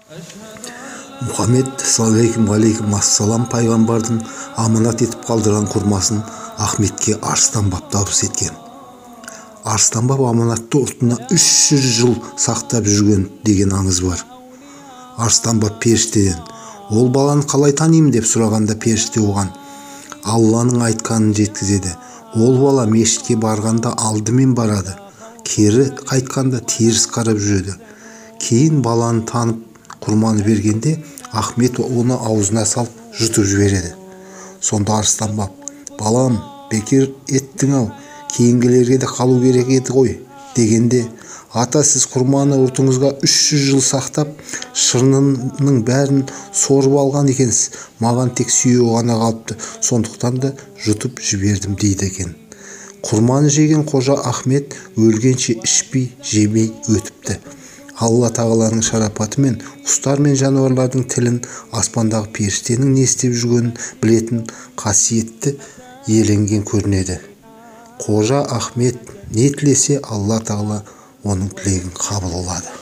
Muhammed алейкум ассалам пайғамбардың аманат етіп қалдырған құрмасын Ахметке Арыстан баб табыс еткен. Арыстан баб аманатты ұлтына 300 жыл сақтап жүрген деген аңыз бар. Арыстан баб періштеден: "Ол баланы қалай танимын?" деп сұрағанда періште оған Алланың айтқанын жеткізеді. Ол бала мешітке барғанда алдымен барады, кері қайтқанда теріс қарап жүреді. Кейін баланы танып құрманы бергенде Ахмет оны аузына салып жұтып жібереді. Сонда Арыстан баб: "Балам, бекер еттің-ау, кейінгілерге де қалу керек еді ғой" дегенде: "Ата, сіз құрманы ұртыңызға 300 жыл сақтап, шырынының бәрін сорып алған екенсіз. Маған тек сүйегі ғана қалыпты, сондықтан да жұтып жібердім" дейді екен. Құрманы жеген қожа Ахмет өлгенше ішпей, жемей өтіпті. Алла тағаланың шарапаты мен құстар мен жануарлардың тілін, аспандағы періштенің не істеп жүргенін білетін қасиетті иеленген көрінеді. Қожа Ахмет не тілесе, Алла тағала оның тілегін қабыл алады.